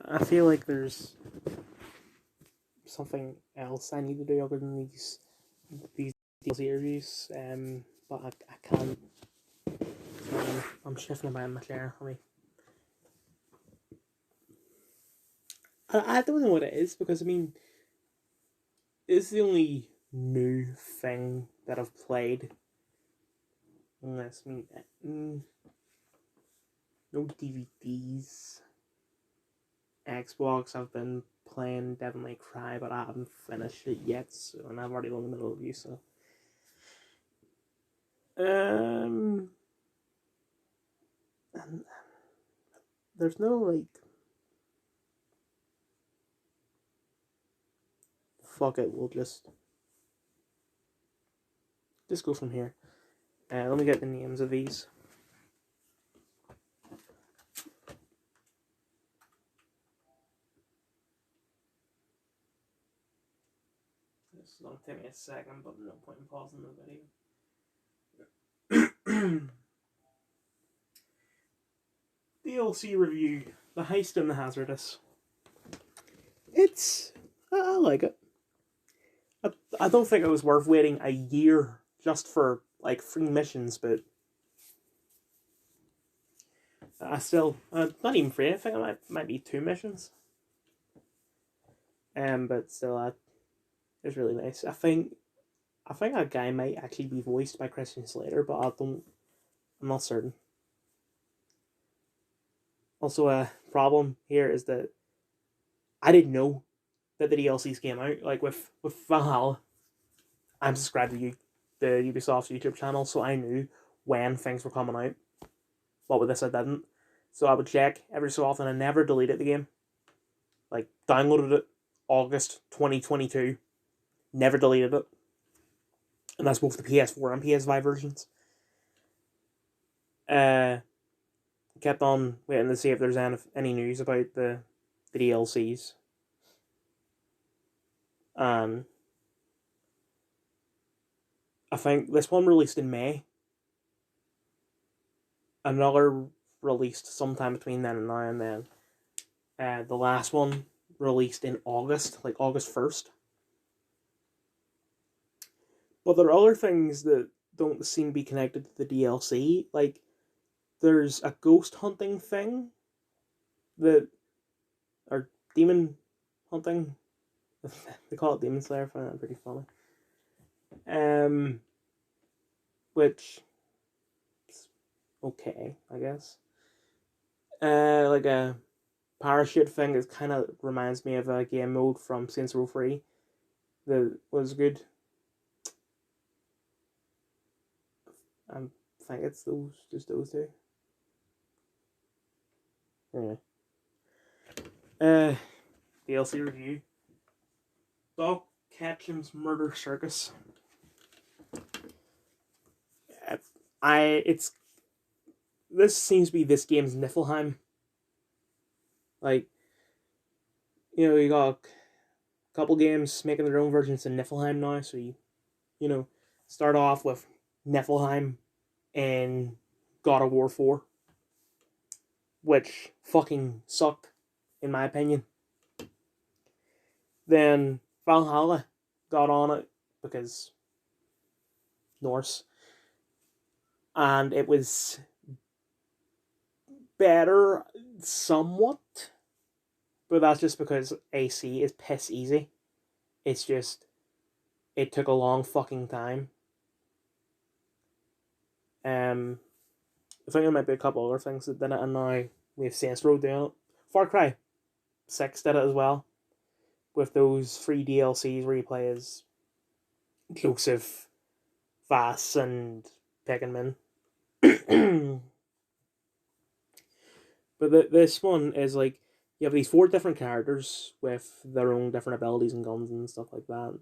I feel like there's something else I need to do other than these DLC reviews. But I can't. I'm shifting about in my chair. I don't know what it is because I mean, it's the only new thing that I've played. Unless I mean, no DVDs. Xbox, I've been playing Devil May Cry, but I haven't finished it yet, and I've already done the middle review, so. And there's no, like, fuck it, we'll just go from here. Let me get the names of these. This is going to take me a second, but no point in pausing the video. DLC review, The Heist and the Hazardous. I like it. I don't think it was worth waiting a year just for, like, 3 missions, but I still, not even 3, I think it might be 2 missions. But still, it's really nice. I think that guy might actually be voiced by Christian Slater, but I'm not certain. Also, a problem here is that I didn't know that the DLCs came out. Like with Valhalla, I'm subscribed to the Ubisoft's YouTube channel, so I knew when things were coming out. But with this, I didn't. So I would check every so often. I never deleted the game. Like, downloaded it August 2022. Never deleted it. And that's both the PS4 and PS5 versions. Kept on waiting to see if there's any news about the DLCs. I think this one released in May. Another released sometime between then and now, and then the last one released in August, like August 1st. But there are other things that don't seem to be connected to the DLC. Like, there's a ghost hunting thing or demon hunting. They call it Demon Slayer. I find that pretty funny. Which is okay, I guess. Like a parachute thing that kind of reminds me of a game mode from Saints Row 3 that was good. I think it's just those two. Anyway. DLC review. Dog Ketchum's Murder Circus. This seems to be this game's Niflheim. Like, you got a couple games making their own versions of Niflheim now, so you start off with Niflheim and God of War 4, which fucking sucked, in my opinion. Then Valhalla got on it because Norse, and it was better somewhat, but that's just because AC is piss easy. It's just, it took a long fucking time. I think there might be a couple other things that did it, and now we have Saints Row doing it. Far Cry 6 did it as well, with those free DLCs where you play as Joseph, Vass, and Peckinman. But this one is like, you have these 4 different characters with their own different abilities and guns and stuff like that.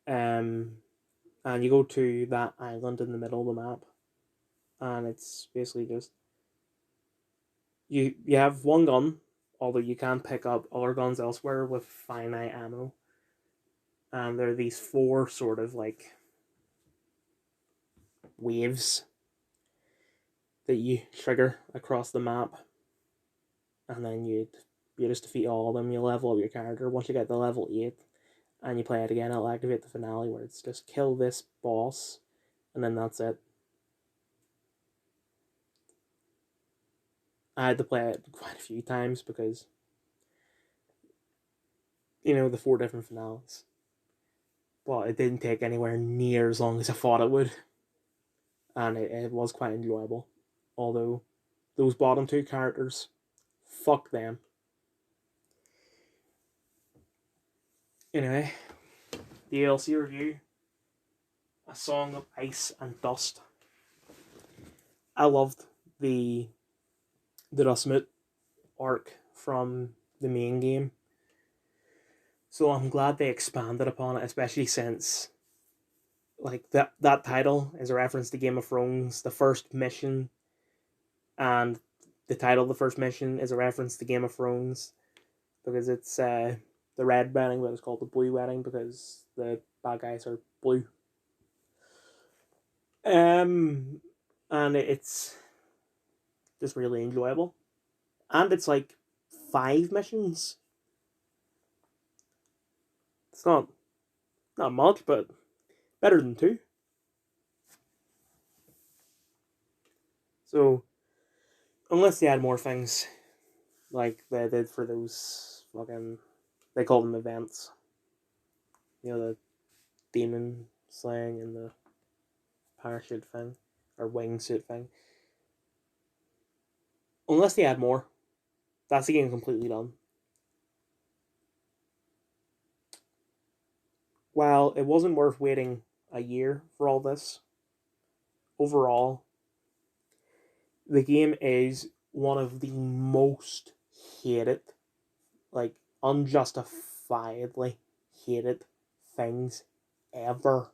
And you go to that island in the middle of the map, and it's basically just you have one gun, although you can pick up other guns elsewhere with finite ammo. And there are these 4 sort of like waves that you trigger across the map, and then you'd You just defeat all of them, you level up your character. Once you get to level 8 and you play it again, it'll activate the finale where it's just kill this boss and then that's it. I had to play it quite a few times because, the 4 different finales. But it didn't take anywhere near as long as I thought it would. And it was quite enjoyable. Although, those bottom 2 characters, fuck them. Anyway, DLC review. A Song of Ice and Dust. I loved the Dustmoot arc from the main game. So I'm glad they expanded upon it, especially since that title is a reference to Game of Thrones, the first mission, and the title of the first mission is a reference to Game of Thrones because it's the red wedding, but it's called the blue wedding because the bad guys are blue. And it's just really enjoyable. And it's 5 missions. It's not much, but better than 2. So, unless they add more things, like they did for those they call them events. The demon slaying and the parachute thing, or wingsuit thing. Unless they add more, that's the game completely done. While it wasn't worth waiting a year for all this, overall, the game is one of the most hated, unjustifiably hated things ever.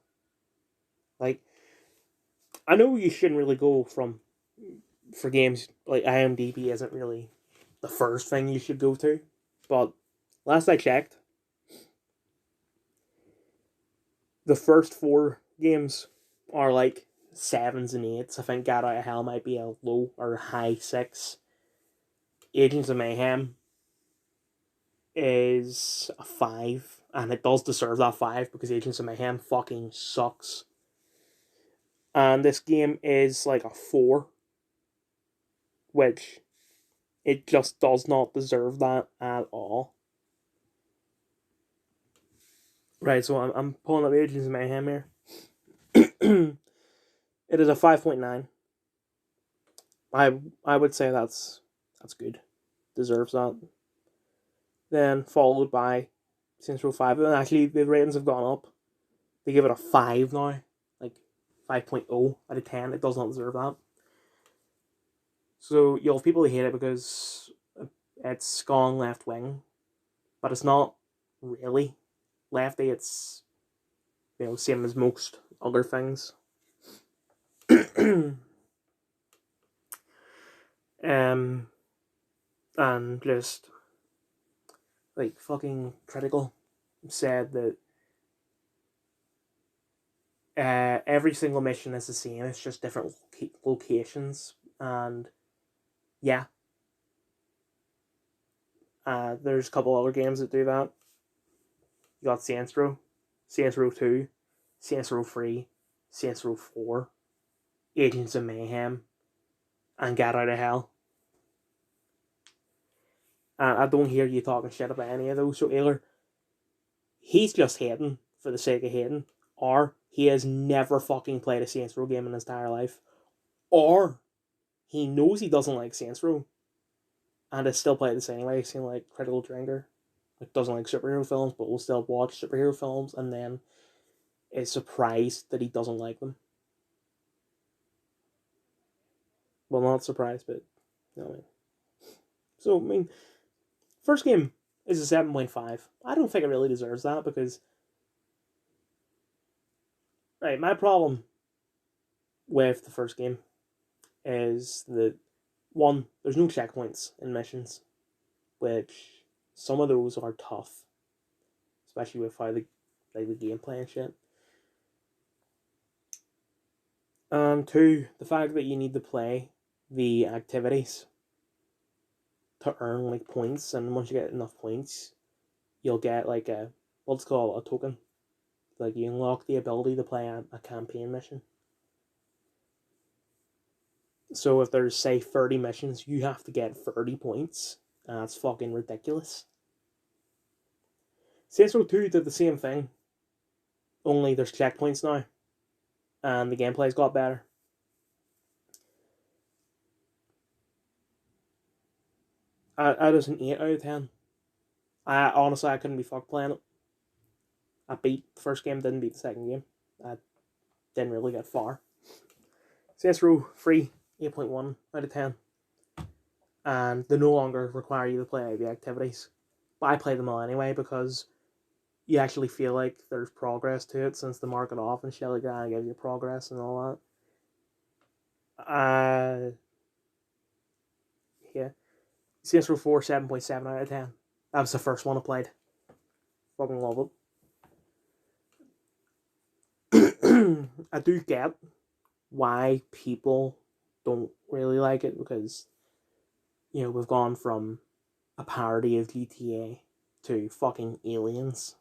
I know you shouldn't really go for games, IMDb isn't really the first thing you should go to, but last I checked, the first 4 games are 7s and 8s. I think Get Out of Hell might be a low or high 6. Agents of Mayhem is a 5, and it does deserve that 5 because Agents of Mayhem fucking sucks. And this game is a 4, which it just does not deserve that at all. Right, so I'm pulling up Agents of Mayhem here. It is a 5.9. I would say that's good. Deserves that. Then followed by Saints Row 5. And actually, the ratings have gone up. They give it a 5 now. 5.0 out of 10. It does not deserve that. So you'll have people who hate it because it's gone left wing. But it's not really lefty. It's, same as most other things. And just fucking critical said that every single mission is the same. It's just different locations, and yeah, there's a couple other games that do that. You got Saints Row 2, Saints Row 3, Saints Row 4, Agents of Mayhem, and Get Out of Hell. I don't hear you talking shit about any of those. So either he's just hating for the sake of hating, or he has never fucking played a Saints Row game in his entire life, or he knows he doesn't like Saints Row and has still played this anyway. Seeing critical drinker, doesn't like superhero films, but will still watch superhero films, and then is surprised that he doesn't like them. Well, not surprised, but so first game is a 7.5. I don't think it really deserves that because, right, my problem with the first game is that, one, there's no checkpoints in missions, which some of those are tough, especially with how the gameplay and shit. And 2, the fact that you need to play the activities to earn like points, and once you get enough points, you'll get like a what's called a token. Like you unlock the ability to play a campaign mission. So if there's say 30 missions, you have to get 30 points. And that's fucking ridiculous. Saints Row 2 did the same thing, only there's checkpoints now, and the gameplay's got better. I was an 8 out of 10. I couldn't be fucked playing it. I beat the first game, didn't beat the second game. I didn't really get far. Saints Row 3, 8.1 out of 10. And they no longer require you to play the activities. But I play them all anyway because you actually feel like there's progress to it since they mark it off and shit like that and give you progress and all that. Yeah. Saints Row 4, 7.7 out of 10. That was the first one I played. Fucking love it. I do get why people don't really like it because, you know, we've gone from a parody of GTA to fucking Aliens.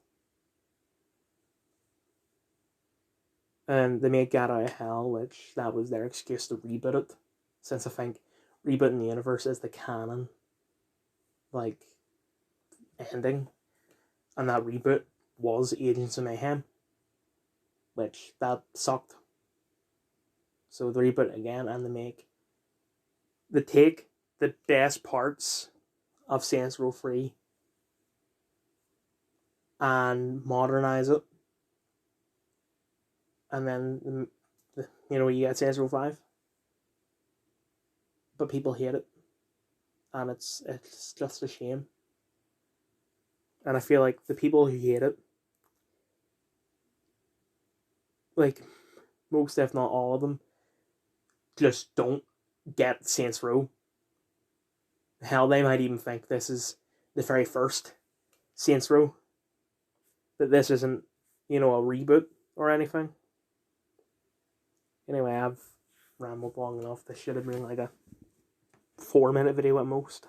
And they made Get Out of Hell, which that was their excuse to reboot it. Since I think rebooting the universe is the canon, like, ending. And that reboot was Agents of Mayhem, which that sucked. So they reboot it again and they take the best parts of Saints Row 3 and modernize it. And then, you know, you get Saints Row 5. But people hate it. And it's just a shame. And I feel like the people who hate it, like, most if not all of them, just don't get Saints Row. Hell, they might even think this is the very first Saints Row. That this isn't, you know, a reboot or anything. Anyway, I've rambled long enough. This should have been like a 4-minute video at most.